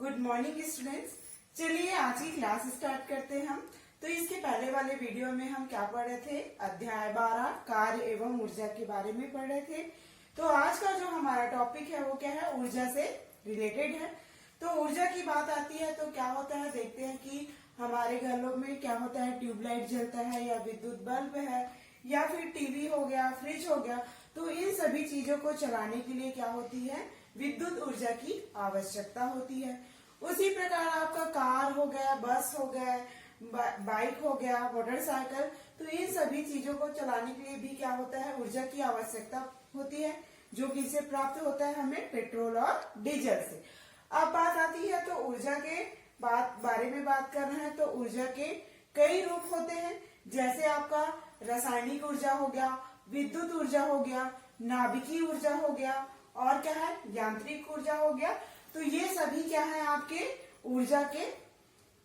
Good morning students. चलिए आज की क्लास स्टार्ट करते हैं हम। तो इसके पहले वाले वीडियो में हम क्या पढ़ रहे थे, अध्याय 12 कार्य एवं ऊर्जा के बारे में पढ़ रहे थे। तो आज का जो हमारा टॉपिक है वो क्या है, ऊर्जा से रिलेटेड है। तो ऊर्जा की बात आती है तो क्या होता है, देखते हैं कि हमारे घरों में क्या होता है, ट्यूबलाइट जलता है या विद्युत बल्ब है या फिर टीवी हो गया, फ्रिज हो गया। तो इन सभी चीजों को चलाने के लिए क्या होती है, विद्युत ऊर्जा की आवश्यकता होती है। उसी प्रकार आपका कार हो गया, बस हो गया, बाइक हो गया, मोटरसाइकिल, तो इन सभी चीजों को चलाने के लिए भी क्या होता है, ऊर्जा की आवश्यकता होती है, जो कि इससे प्राप्त होता है हमें पेट्रोल और डीजल से। अब बात आती है तो ऊर्जा के बारे में बात कर रहे हैं। तो ऊर्जा के कई रूप होते हैं, जैसे आपका रासायनिक ऊर्जा हो गया, विद्युत ऊर्जा हो गया, नाभिकीय ऊर्जा हो गया और क्या है, यांत्रिक ऊर्जा हो गया। तो ये सभी क्या है, आपके ऊर्जा के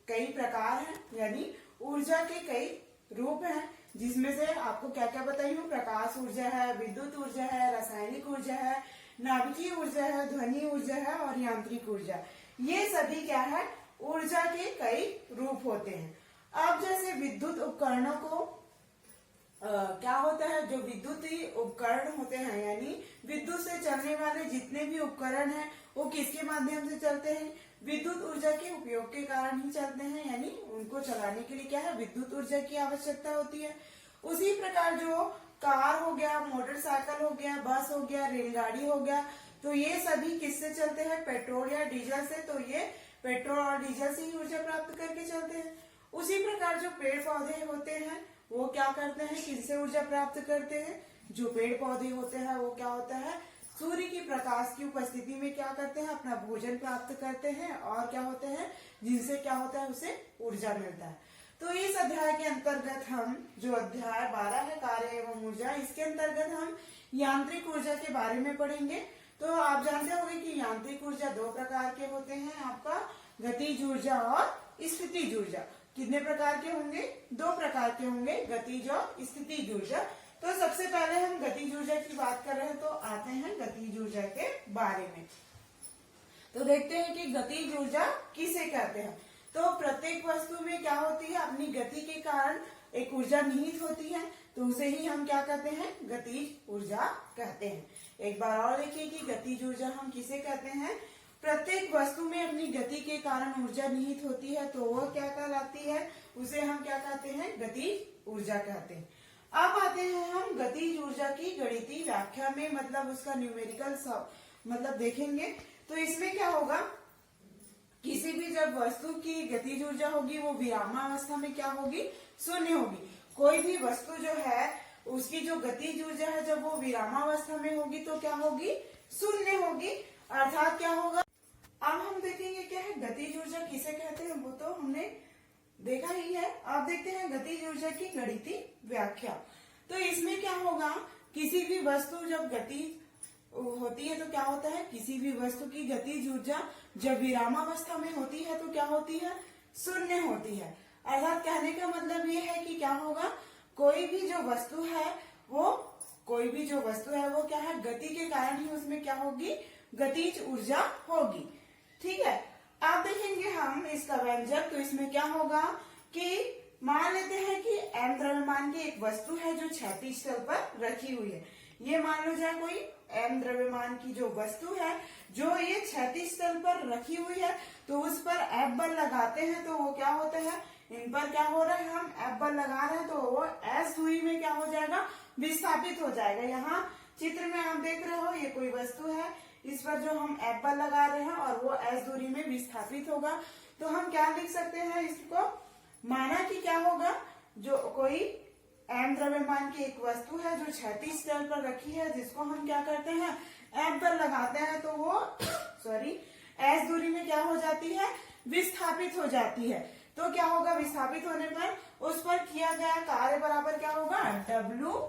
कई प्रकार हैं, यानी ऊर्जा के कई रूप हैं, जिसमें से आपको क्या क्या बताई हूँ, प्रकाश ऊर्जा है, विद्युत ऊर्जा है, रासायनिक ऊर्जा है, नाभिकीय ऊर्जा है, ध्वनि ऊर्जा है और यांत्रिक ऊर्जा। ये सभी क्या है, ऊर्जा के कई रूप होते हैं। अब जैसे विद्युत उपकरणों को क्या होता है, जो विद्युतीय उपकरण होते हैं, यानी विद्युत से चलने वाले जितने भी उपकरण हैं वो किसके माध्यम से चलते हैं, विद्युत ऊर्जा के उपयोग के कारण ही चलते हैं, यानी उनको चलाने के लिए क्या है, विद्युत ऊर्जा की आवश्यकता होती है। उसी प्रकार जो कार हो गया, मोटरसाइकिल हो गया, बस हो गया, रेलगाड़ी हो गया, तो ये सभी किससे चलते हैं, पेट्रोल या डीजल से। तो ये पेट्रोल और डीजल से ही ऊर्जा प्राप्त करके चलते हैं। उसी प्रकार जो पेड़ पौधे होते हैं वो क्या करते हैं, किससे ऊर्जा प्राप्त करते हैं, जो पेड़ पौधे होते हैं वो क्या होता है, सूर्य की प्रकाश की उपस्थिति में क्या करते हैं, अपना भोजन प्राप्त करते हैं और क्या होते हैं, जिनसे क्या होता है, उसे ऊर्जा मिलता है। तो इस अध्याय के अंतर्गत हम जो अध्याय 12 है कार्य एवं ऊर्जा, इसके अंतर्गत हम यांत्रिक ऊर्जा के बारे में पढ़ेंगे। तो आप जानते होंगे कि यांत्रिक ऊर्जा दो प्रकार के होते हैं, आपका गतिज ऊर्जा और स्थितिज ऊर्जा। कितने प्रकार के होंगे, दो प्रकार के होंगे, गतिज और स्थितिज ऊर्जा। तो सबसे पहले हम गतिज ऊर्जा की बात कर रहे हैं, तो आते हैं गतिज ऊर्जा के बारे में। तो देखते हैं कि गतिज ऊर्जा किसे कहते हैं। तो प्रत्येक वस्तु में क्या होती है, अपनी गति के कारण एक ऊर्जा निहित होती है, तो उसे ही हम क्या कहते हैं, गतिज ऊर्जा कहते हैं। एक बार और देखिए कि गतिज ऊर्जा हम किसे कहते हैं, प्रत्येक वस्तु में अपनी गति के कारण ऊर्जा निहित होती है, तो वो क्या कहलाती है, उसे हम क्या कहते हैं, गतिज ऊर्जा कहते हैं। अब आते हैं हम गतिज ऊर्जा की गणितीय व्याख्या में, मतलब उसका न्यूमेरिकल मतलब देखेंगे। तो इसमें क्या होगा, किसी भी जब वस्तु की गतिज ऊर्जा होगी वो विरामावस्था में क्या होगी, शून्य होगी। कोई भी वस्तु जो है उसकी जो गतिज ऊर्जा है जब वो विरामावस्था में होगी तो क्या होगी, शून्य होगी, अर्थात क्या होगा। अब हम देखेंगे क्या है गतिज ऊर्जा किसे कहते हैं, वो तो हमने देखा ही है। अब देखते हैं गतिज ऊर्जा की गणितीय व्याख्या। तो इसमें क्या होगा, किसी भी वस्तु जब गतिज होती है तो क्या होता है, किसी भी वस्तु की गतिज ऊर्जा जब विरामावस्था में होती है तो क्या होती है, शून्य होती है। अर्थात कहने का मतलब ये है कि क्या होगा, कोई भी जो वस्तु है वो क्या है, गति के कारण ही उसमें क्या होगी, गतिज ऊर्जा होगी। ठीक है। अब देखेंगे हम इसका व्यंजक। तो इसमें क्या होगा कि मान लेते हैं कि m द्रव्यमान की एक वस्तु है जो क्षैतिज तल पर रखी हुई है। ये मान लो जाए कोई m द्रव्यमान की जो वस्तु है जो ये क्षैतिज तल पर रखी हुई है, तो उस पर F बल लगाते हैं तो वो क्या होता है, इन पर क्या हो रहा है, हम F बल लगा रहे हैं तो वो S दूरी में क्या हो जाएगा, विस्थापित हो जाएगा। यहाँ चित्र में आप देख रहे हो ये कोई वस्तु है, इस पर जो हम F बल लगा रहे हैं और वो S दूरी में विस्थापित होगा। तो हम क्या लिख सकते हैं इसको, माना कि क्या होगा, जो कोई m द्रव्यमान की एक वस्तु है जो क्षैतिज तल पर रखी है, जिसको हम क्या करते हैं, F बल लगाते हैं तो वो S दूरी में क्या हो जाती है, विस्थापित हो जाती है। तो क्या होगा, विस्थापित होने पर उस पर किया गया कार्य बराबर क्या होगा, W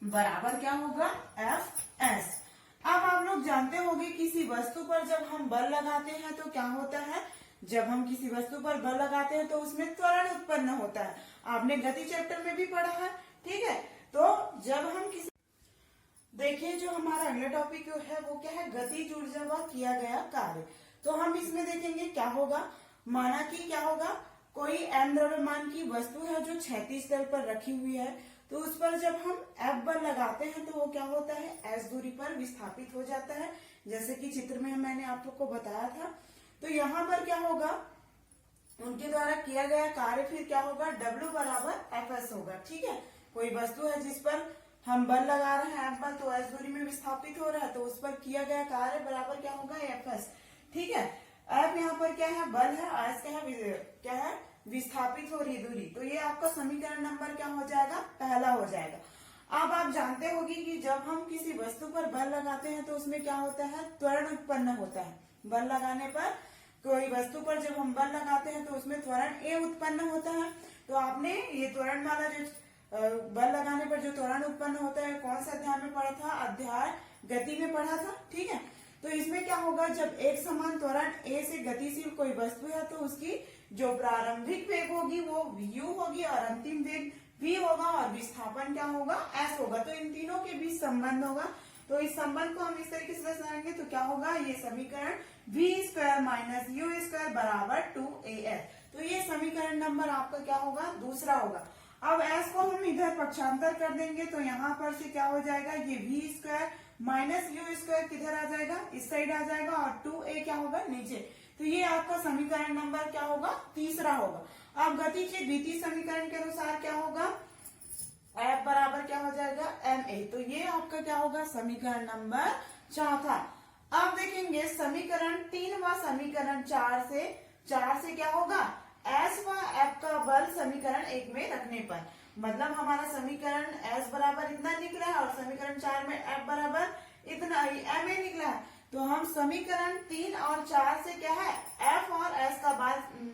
बराबर क्या होगा, Fs। अब आप लोग जानते होंगे किसी वस्तु पर जब हम बल लगाते हैं तो क्या होता है, जब हम किसी वस्तु पर बल लगाते हैं तो उसमें त्वरण उत्पन्न होता है। आपने गति चैप्टर में भी पढ़ा है। ठीक है। तो जब हम किसी, देखिए जो हमारा अगला टॉपिक है वो क्या है, गतिज ऊर्जा व किया गया कार्य। तो हम इसमें देखेंगे क्या होगा। माना कि क्या होगा, कोई m द्रव्यमान की वस्तु है जो क्षैतिज तल पर रखी हुई है, तो उस पर जब हम F बल लगाते हैं तो वो क्या होता है, s दूरी पर विस्थापित हो जाता है, जैसे कि चित्र में मैंने आप लोग को बताया था। तो यहाँ पर क्या होगा, उनके द्वारा किया गया कार्य फिर क्या होगा, W बराबर Fs होगा। ठीक है, कोई वस्तु है जिस पर हम बल लगा रहे हैं F बल, तो s दूरी में विस्थापित हो रहा है, तो उस पर किया गया कार्य बराबर क्या होगा, Fs। ठीक है, F यहाँ पर क्या है, बल है, s क्या है विस्थापित हो रही दूरी। तो ये आपका समीकरण नंबर क्या हो जाएगा, पहला हो जाएगा। अब आप जानते होगी कि जब हम किसी वस्तु पर बल लगाते हैं तो उसमें क्या होता है, त्वरण उत्पन्न होता है। बल लगाने पर कोई वस्तु पर जब हम बल लगाते हैं तो उसमें त्वरण A उत्पन्न होता है। तो आपने ये त्वरण वाला जो बल लगाने पर जो त्वरण उत्पन्न होता है कौन सा अध्याय में पढ़ा था, अध्याय गति में पढ़ा था। ठीक है, तो इसमें क्या होगा, जब एक समान त्वरण A से गतिशील कोई वस्तु है तो उसकी जो प्रारंभिक वेग होगी वो u होगी और अंतिम वेग v होगा और विस्थापन क्या होगा, s होगा। तो इन तीनों के बीच संबंध होगा। तो इस संबंध को हम इस तरीके से दर्शाएंगे तो क्या होगा, ये समीकरण v square minus you square बराबर 2as। तो ये समीकरण नंबर आपका क्या होगा, दूसरा होगा। अब s को हम इधर पक्षांतर कर देंगे तो यहाँ पर से क्या हो जाएगा, ये v square minus you square किधर आ जाएगा, इस साइड आ जाएगा और 2a क्या होगा, नीचे। तो ये आपका समीकरण नंबर क्या होगा, तीसरा होगा। अब गति के द्वितीय समीकरण के अनुसार क्या होगा, F बराबर क्या हो जाएगा, ma। तो ये आपका क्या होगा, समीकरण नंबर चौथा। अब देखेंगे समीकरण 3 व समीकरण 4 से क्या होगा, S व F का बल समीकरण 1 में रखने पर, मतलब हमारा समीकरण S बराबर इतना निकला है और समीकरण 4 में F बराबर इतना ही ma निकला है। तो हम समीकरण 3 और 4 से क्या है, F और S का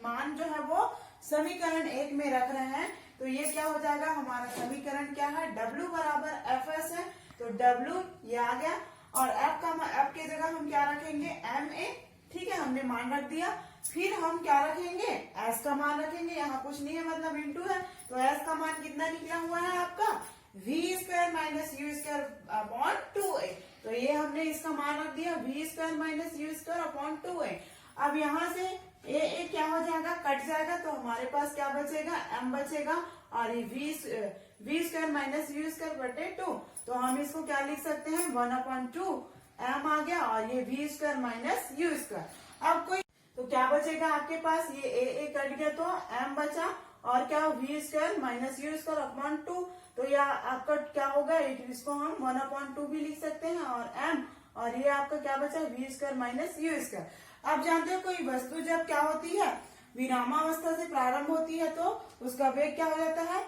मान जो है वो समीकरण 1 में रख रहे हैं। तो ये क्या हो जाएगा, हमारा समीकरण क्या है, W बराबर Fs है। तो W ये आ गया और F के जगह हम क्या रखेंगे, ma। ठीक है, हमने मान रख दिया। फिर हम क्या रखेंगे, S का मान रखेंगे, यहाँ कुछ नहीं है मतलब इंटू है। तो S का मान कितना निकला हुआ है आपका, v square minus you square upon 2a। तो ये हमने इसका मान रख दिया, v square minus you square upon 2a। अब यहाँ से a क्या हो जाएगा, कट जाएगा, तो हमारे पास क्या बचेगा, m बचेगा और ये v square minus you square बटे 2। तो हम इसको क्या लिख सकते हैं, 1/2 m आ गया और ये v square minus you square. अब कोई तो क्या बचेगा आपके पास, ये a कट गया तो m बचा और क्या v square minus you square upon 2। तो यह आपका क्या होगा, इसको हम 1/2 भी लिख सकते हैं और m, और ये आपका क्या बचा, v square minus you square. आप जानते हो कोई वस्तु जब क्या होती है, विरामावस्था से प्रारंभ होती है तो उसका वेग क्या हो जाता है,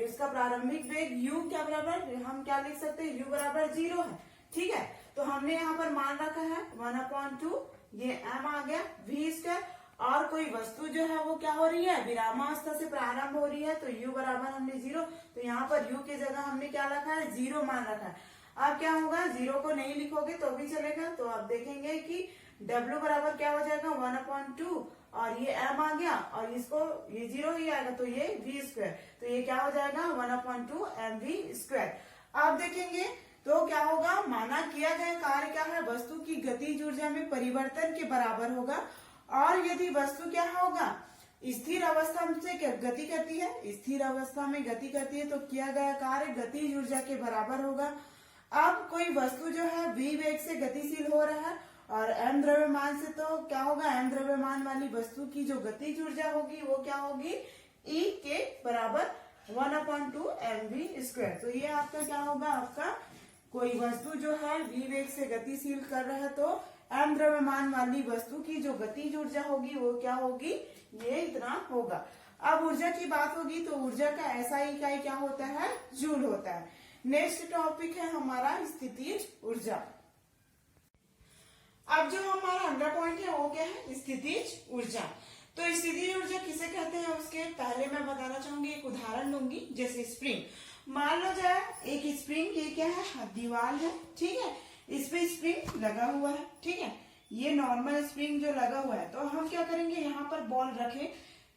उसका प्रारंभिक वेग u क्या बराबर, हम क्या लिख सकते हैं, u बराबर 0 है। ठीक है, तो हमने यहाँ पर मान रखा है 1/2, ये m आ गया, v स्क्वायर। और कोई वस्तु जो है वो क्या हो रही है, विरामावस्था से प्रारंभ हो रही है, तो u बराबर हमने 0। तो यहाँ पर u की जगह हमने क्या रखा है, 0 मान रखा है। अब क्या होगा, 0 को नहीं लिखोगे तो भी चलेगा। तो आप देखेंगे कि w बराबर क्या हो जाएगा, 1/2 और ये m आ गया और इसको ये 0 ही आएगा तो ये v स्क्वायर। तो ये क्या हो जाएगा, 1/2 mv स्क्वायर। आप देखेंगे तो क्या होगा, माना किया गया कार्य क्या है, वस्तु की गतिज ऊर्जा में परिवर्तन के बराबर होगा। और यदि वस्तु क्या होगा, स्थिर अवस्था से गति करती है, स्थिर अवस्था में गति करती है, तो किया गया कार्य गतिज ऊर्जा के बराबर होगा। अब कोई वस्तु जो है v वेग से गतिशील हो रहा है और m द्रव्यमान से, तो क्या होगा, m द्रव्यमान वाली वस्तु की जो गतिज ऊर्जा होगी वो क्या होगी, E के बराबर 1/2 mv स्क्वायर। तो ये आपका क्या होगा, आपका कोई वस्तु जो है v वेग से गतिशील कर रहा है तो m द्रव्यमान वाली वस्तु की जो गतिज ऊर्जा होगी वो क्या होगी, ये इतना होगा। अब ऊर्जा की बात होगी तो ऊर्जा का ऐसा इकाई क्या होता है, जूल होता है। नेक्स्ट टॉपिक है हमारा स्थितिज ऊर्जा। अब जो हमारा अगला पॉइंट है वो क्या है, स्थितिज ऊर्जा। तो स्थितिज ऊर्जा किसे कहते हैं, उसके पहले मैं बताना चाहूंगी, एक उदाहरण लूंगी। जैसे स्प्रिंग मान लो जाए, एक स्प्रिंग ये क्या है, दीवार है। ठीक है, इस पे स्प्रिंग लगा हुआ है। ठीक है, ये नॉर्मल स्प्रिंग जो लगा हुआ है, तो हम क्या करेंगे, यहाँ पर बॉल रखे,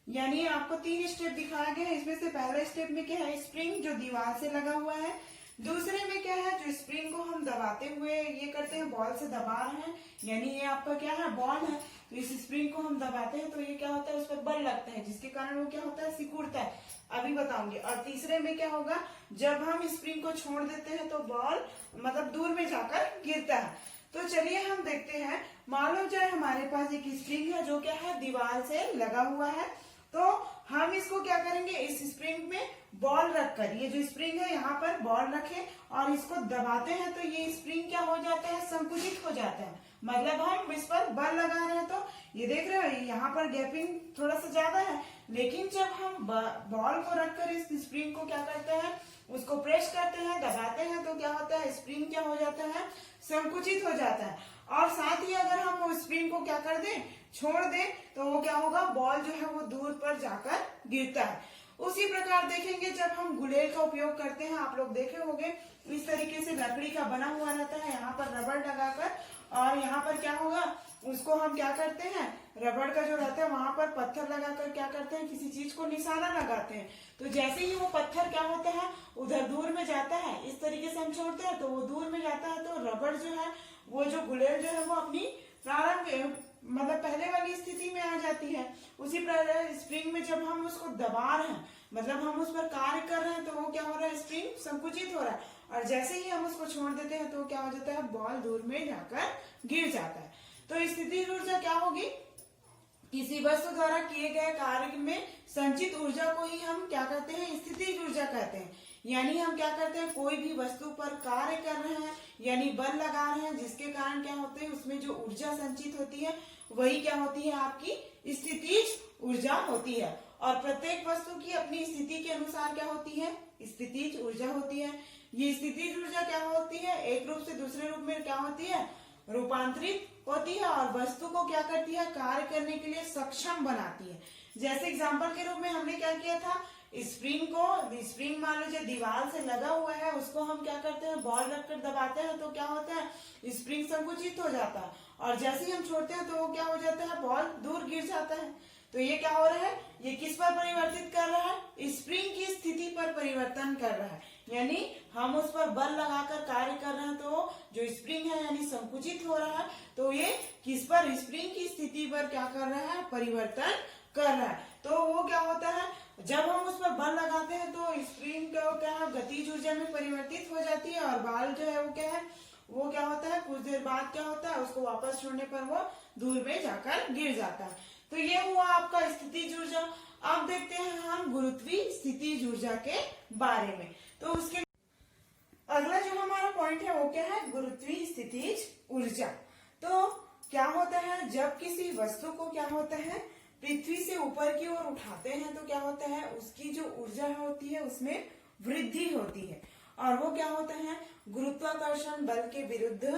यानी आपको 3 स्टेप दिखाया गया है। इसमें से पहला स्टेप में क्या है, स्प्रिंग जो दीवार से लगा हुआ है, दूसरे में क्या है, जो स्प्रिंग को हम दबाते हुए ये करते हैं, बॉल से दबा रहे हैं, यानी ये आपका क्या है, बॉल है, तो इस स्प्रिंग को हम दबाते हैं तो ये क्या होता है, उस पर बल लगता है, जिसके कारण वो क्या होता है, सिकुड़ता है, अभी बताऊंगी। और तीसरे में क्या होगा, जब हम स्प्रिंग को छोड़ देते हैं तो बॉल मतलब दूर में जाकर गिरता है। तो चलिए हम देखते हैं, मान लो जाए हमारे पास एक स्प्रिंग है जो क्या है, दीवार से लगा हुआ है, तो हम इसको क्या करेंगे, इस स्प्रिंग में बॉल रखकर, ये जो स्प्रिंग है यहाँ पर बॉल रखें और इसको दबाते हैं तो ये स्प्रिंग क्या हो जाता है, संकुचित हो जाता है, मतलब हम इस पर बल लगा रहे हैं। तो ये देख रहे हो यहाँ पर गैपिंग थोड़ा सा ज्यादा है, लेकिन जब हम बॉल को रखकर इस स्प्रिंग को क्या करते हैं, उसको प्रेस करते हैं, दबाते हैं, तो क्या होता है, स्प्रिंग क्या हो जाता है, संकुचित हो जाता है। और साथ ही अगर हम वो स्प्रिंग को क्या कर दें, छोड़ दें, तो वो क्या होगा, बॉल जो है वो दूर पर जाकर गिरता है। उसी प्रकार देखेंगे जब हम गुलेल का उपयोग करते हैं, आप लोग देखे होंगे इस तरीके से लकड़ी का बना हुआ रहता है, यहाँ पर रबड़ लगाकर, और यहाँ पर क्या होगा, उसको हम क्या करते हैं, रबड़ का जो रहता है वहां पर पत्थर लगाकर क्या करते हैं, किसी चीज को निशाना लगाते हैं, तो जैसे ही वो पत्थर क्या होता है, उधर दूर में जाता है, इस तरीके से हम छोड़ते हैं तो वो दूर में जाता है, तो रबड़ जो है, वो जो गुलेल जो है वो अपनी प्रारंभ मतलब पहले वाली स्थिति में आ जाती है। उसी प्रकार स्प्रिंग में जब हम उसको दबा रहे हैं, मतलब हम उस पर कार्य कर रहे हैं, तो वो क्या हो रहा है, स्प्रिंग संकुचित हो रहा है, और जैसे ही हम उसको छोड़ देते हैं तो क्या हो जाता है, बॉल दूर में जाकर गिर जाता है। तो स्थितिज ऊर्जा क्या होगी, किसी वस्तु द्वारा किए गए कार्य में संचित ऊर्जा को ही हम क्या कहते हैं, स्थितिज ऊर्जा कहते हैं। यानी हम क्या करते हैं, कोई भी वस्तु पर कार्य कर रहे हैं, यानी बल लगा रहे हैं, जिसके कारण क्या होते हैं, उसमें जो ऊर्जा संचित होती है वही क्या होती है, आपकी स्थितिज ऊर्जा होती है। और प्रत्येक वस्तु की अपनी स्थिति के अनुसार क्या होती है, स्थितिज ऊर्जा होती है। ये स्थितिज ऊर्जा क्या होती है, एक रूप से दूसरे रूप में क्या होती है, रूपांतरित होती है, और वस्तु को क्या करती है, कार्य करने के लिए सक्षम बनाती है। जैसे एग्जाम्पल के रूप में हमने क्या किया था, स्प्रिंग मान लो जो दीवार से लगा हुआ है, उसको हम क्या करते हैं, बॉल रखकर दबाते हैं, तो क्या होता है, स्प्रिंग संकुचित हो जाता है, और जैसे ही हम छोड़ते हैं तो वो क्या हो जाता है, बॉल दूर गिर जाता है। तो ये क्या हो रहा है, ये किस पर परिवर्तित कर रहा है, स्प्रिंग की स्थिति पर परिवर्तन कर रहा है, यानी हम उस पर बल लगाकर कार्य कर रहे हैं, तो जो स्प्रिंग है यानी संकुचित हो रहा है, तो ये किस पर, स्प्रिंग की स्थिति पर क्या कर रहा है, परिवर्तन कर रहा है। तो वो क्या होता है, जब हम उस पर बल लगाते हैं तो स्प्रिंग का क्या है, गतिज ऊर्जा में परिवर्तित हो जाती है, और बॉल जो है वो क्या है, वो क्या होता है, कुछ देर बाद क्या होता है, उसको वापस छोड़ने पर वो दूर में जाकर गिर जाता है। तो ये हुआ आपका स्थितिज ऊर्जा। अब देखते हैं हम गुरुत्वीय स्थितिज ऊर्जा के बारे में। तो उसके अगला जो हमारा पॉइंट है वो क्या है, गुरुत्वीय स्थितिज ऊर्जा। तो क्या होता है, जब किसी वस्तु को क्या होता है, पृथ्वी से ऊपर की ओर उठाते हैं, तो क्या होता है, उसकी जो ऊर्जा होती है उसमें वृद्धि होती है, और वो क्या होता है, गुरुत्वाकर्षण बल के विरुद्ध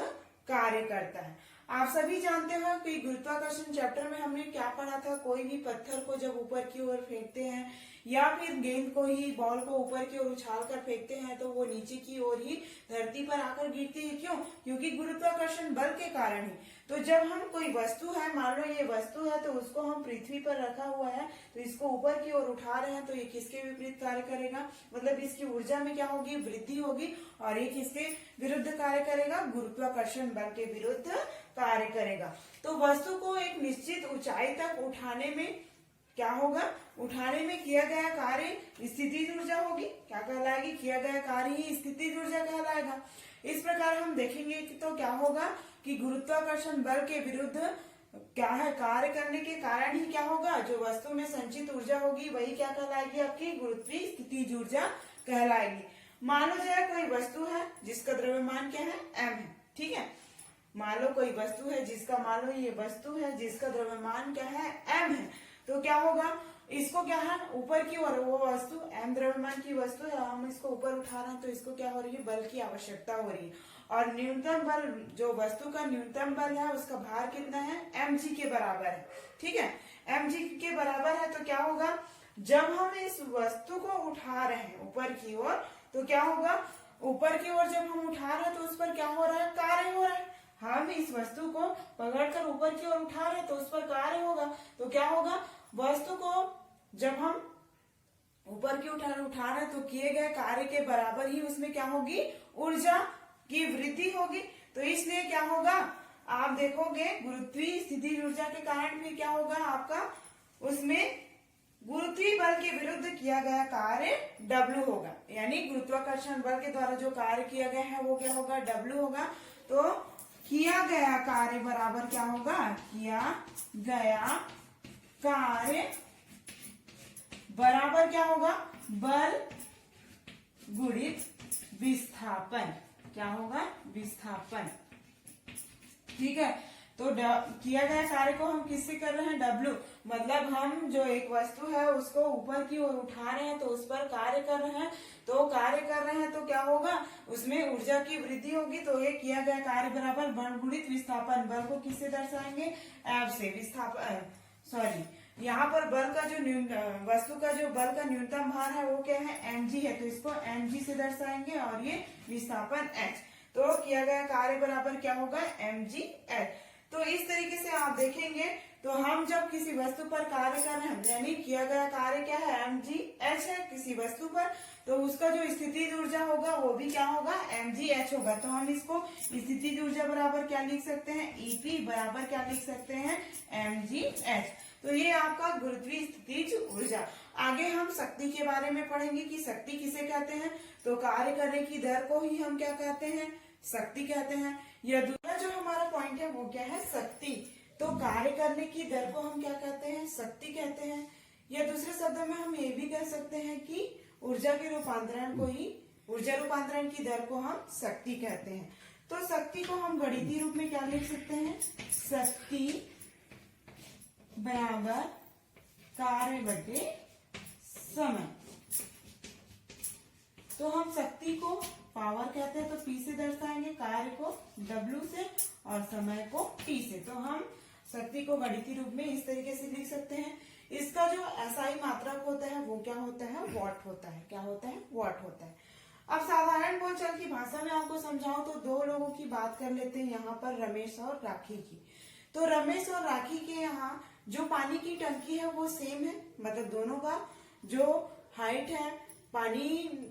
कार्य करता है। आप सभी जानते हो कि गुरुत्वाकर्षण चैप्टर में हमने क्या पढ़ा था, कोई भी पत्थर को जब ऊपर की ओर फेंकते हैं, या फिर गेंद को ही, बॉल को ऊपर की ओर उछाल कर फेंकते हैं, तो वो नीचे की ओर ही धरती पर आकर गिरती है। क्यों, क्योंकि गुरुत्वाकर्षण बल के कारण ही। तो जब हम कोई वस्तु है, मान लो ये वस्तु है, तो उसको हम पृथ्वी पर रखा हुआ है, तो इसको ऊपर की ओर उठा रहे हैं, तो ये किसके विपरीत कार्य करेगा, मतलब इसकी ऊर्जा में क्या होगी, वृद्धि होगी, और ये किसके विरुद्ध कार्य करेगा, गुरुत्वाकर्षण बल के विरुद्ध कार्य करेगा। तो वस्तु को एक निश्चित ऊंचाई तक उठाने में क्या होगा, उठाने में किया गया कार्य स्थितिज ऊर्जा होगी, क्या कहलाएगी, किया गया कार्य ही स्थितिज ऊर्जा कहलाएगा। इस प्रकार हम देखेंगे कि तो क्या होगा कि गुरुत्वाकर्षण बल के विरुद्ध क्या है, कार्य करने के कारण ही क्या होगा, जो वस्तु में संचित ऊर्जा होगी वही क्या कहलाएगी, आपकी गुरुत्वीय स्थितिज ऊर्जा कहलाएगी। मान लो जाए कोई वस्तु है जिसका द्रव्यमान क्या है, m है, ठीक है। मान लो कोई वस्तु है जिसका, मान लो ये वस्तु है जिसका द्रव्यमान क्या है, m है, तो क्या होगा, इसको क्या है, ऊपर की ओर, वो वस्तु m द्रव्यमान की वस्तु है, हम इसको ऊपर उठा रहे हैं, तो इसको क्या हो रही है, बल की आवश्यकता हो रही है, और न्यूनतम बल, जो वस्तु का न्यूनतम बल है उसका भार कितना है, mg के बराबर है, ठीक है, mg के बराबर है। तो क्या होगा, जब हम इस वस्तु को उठा रहे हैं ऊपर की ओर, तो क्या होगा, ऊपर की ओर जब हम उठा रहे हैं तो उस पर क्या हो रहा है, कार्य हो रहा है। हम इस वस्तु को पकड़कर ऊपर की ओर उठा रहे हैं तो उस पर कार्य होगा। तो क्या होगा, वस्तु को जब हम ऊपर की उठा रहे हैं तो किए गए कार्य के बराबर ही उसमें क्या होगी, ऊर्जा की वृद्धि होगी। तो इसलिए क्या होगा, आप देखोगे गुरुत्वीय स्थिति ऊर्जा के कारण भी क्या होगा आपका, उसमें गुरुत्वीय बल के विरुद्ध किया गया कार्य W होगा, यानी गुरुत्वाकर्षण बल के द्वारा जो कार्य किया गया है वो क्या होगा, W होगा। तो किया गया कार्य बराबर क्या होगा, किया गया कार्य बराबर क्या होगा, बल गुणित विस्थापन। क्या होगा, विस्थापन। ठीक है, तो किया गया कार्य को हम किससे कर रहे हैं, W, मतलब हम जो एक वस्तु है उसको ऊपर की ओर उठा रहे हैं तो उस पर कार्य कर रहे हैं। तो कार्य कर रहे हैं तो क्या होगा, उसमें ऊर्जा की वृद्धि होगी। तो ये किया गया कार्य बराबर बल गुणित विस्थापन। बल को किससे दर्शाएंगे, F से। विस्थापन यहाँ पर बल का जो वस्तु का जो बल का न्यूनतम भार है वो क्या है, mg है, तो इसको mg से दर्शाएंगे और ये विस्थापन h। तो किया गया कार्य बराबर क्या होगा, mg h। तो इस तरीके से आप देखेंगे तो हम जब किसी वस्तु पर कार्य कर रहे हैं, यानी किया गया कार्य क्या है, mg h है किसी वस्तु पर, तो उसका जो स्थितिज ऊर्जा होगा वो भी क्या होगा, mg h होगा। तो हम इसको स्थितिज ऊर्जा बराबर क्या लिख सकते हैं, EP बराबर क्या लिख सकते हैं, mg h। तो ये आपका गुरुत्वीय स्थितिज ऊर्जा। आगे हम शक्ति के बारे में पढ़ेंगे कि शक्ति किसे कहते हैं। तो कार्य करने की दर को ही हम क्या कहते हैं, शक्ति कहते हैं। यह दूसरा जो हमारा पॉइंट है वो क्या है, शक्ति। तो कार्य करने की दर को हम क्या कहते हैं, शक्ति कहते हैं। या दूसरे शब्दों में हम ये भी कह सकते हैं कि ऊर्जा के रूपांतरण को ही, ऊर्जा रूपांतरण की दर को हम शक्ति कहते हैं। तो शक्ति को हम गणितीय रूप में क्या लिख सकते हैं, शक्ति बराबर कार्य बटे समय। तो हम शक्ति को पावर कहते हैं तो P से दर्शाएंगे, कार्य को W से और समय को T से। तो हम शक्ति को गणितीय रूप में इस तरीके से लिख सकते हैं। इसका जो SI मात्रक होता है वो क्या होता है, वॉट होता है। क्या होता है, वॉट होता है। अब साधारण बोलचाल की भाषा में आपको समझाऊं तो दो लोगों की बात कर लेते हैं, यहाँ पर रमेश और राखी की। तो रमेश और राखी के यहाँ जो पानी की टंकी है वो सेम है, मतलब दोनों का जो हाइट है, पानी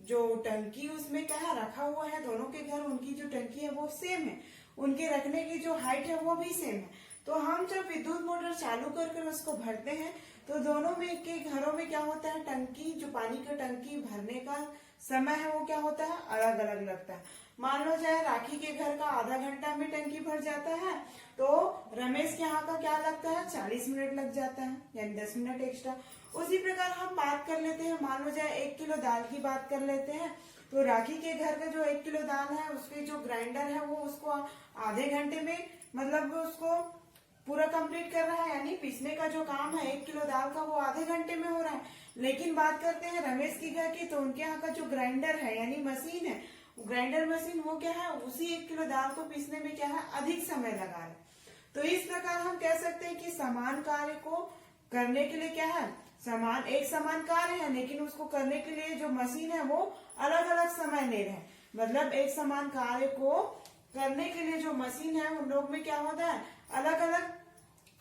जो टंकी उसमें क्या है रखा हुआ है, दोनों के घर उनकी जो टंकी है वो सेम है, उनके रखने की जो हाइट है वो भी सेम है। तो हम जब विद्युत मोटर चालू कर उसको भरते हैं तो दोनों में के घरों में क्या होता है, टंकी जो पानी का टंकी भरने का समय है वो क्या होता है, अलग अलग लगता है। मान लो जाए राखी के घर का आधा घंटा में टंकी भर जाता है, तो रमेश के यहाँ का क्या लगता है, 40 मिनट लग जाता है, यानी 10 मिनट एक्स्ट्रा। उसी प्रकार हम बात कर लेते हैं, मान लो जाए 1 किलो दाल की बात कर लेते हैं, तो राखी के घर का जो 1 किलो दाल है उसके जो ग्राइंडर है वो उसको आधे घंटे में मतलब उसको पूरा कंप्लीट कर रहा है, यानी पीसने का जो काम है 1 किलो दाल का वो आधे घंटे में हो रहा है। लेकिन बात करते हैं रमेश की घर की, तो उनके यहाँ का जो ग्राइंडर है यानी मशीन है, ग्राइंडर मशीन वो क्या है, उसी 1 किलो दाल को पीसने में क्या है, अधिक समय लगा है। तो इस प्रकार हम कह सकते हैं कि समान कार्य को करने के लिए क्या है, एक समान कार्य है, लेकिन उसको करने के लिए जो मशीन है वो अलग अलग समय ले रहे हैं। मतलब एक समान कार्य को करने के लिए जो मशीन है उन लोग में क्या होता है, अलग अलग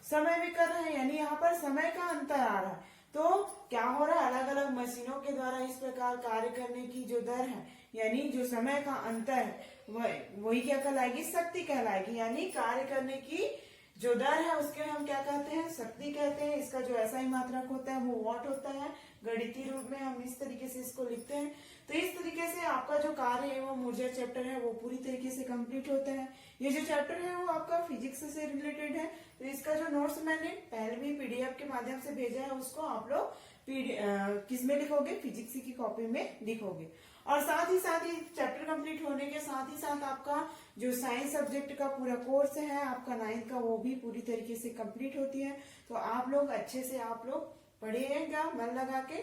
समय में कर रहे हैं, यानी यहाँ पर समय का अंतर आ रहा है। तो क्या हो रहा है, अलग अलग मशीनों के द्वारा इस प्रकार कार्य करने की जो दर है, यानी जो समय का अंतर है वही क्या कहलाएगी, शक्ति कहलाएगी। यानी कार्य करने की जो दर है उसके हम क्या कहते हैं, शक्ति कहते हैं। इसका जो SI मात्रक होता है वो वॉट होता है। गणितीय रूप में हम इस तरीके से इसको लिखते हैं। तो इस तरीके से आपका जो कार्य एवं ऊर्जा चैप्टर है वो पूरी तरीके से कंप्लीट होता है। ये जो चैप्टर है वो आपका फिजिक्स से रिलेटेड है। तो इसका जो नोट्स मैंने पहले भी PDF के माध्यम से भेजा है उसको आप लोग किस में लिखोगे, फिजिक्स की कॉपी में लिखोगे। और साथ ही चैप्टर कंप्लीट होने के साथ ही साथ आपका जो साइंस सब्जेक्ट का पूरा कोर्स है आपका 9th का, वो भी पूरी तरीके से कंप्लीट होती है। तो आप लोग अच्छे से आप लोग पढ़िएगा मन लगा के,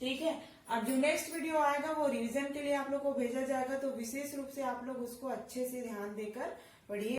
ठीक है। अब जो नेक्स्ट वीडियो आएगा वो रिवीजन के लिए आप लोग को भेजा जाएगा, तो विशेष रूप से आप लोग उसको अच्छे से ध्यान देकर पढ़िए।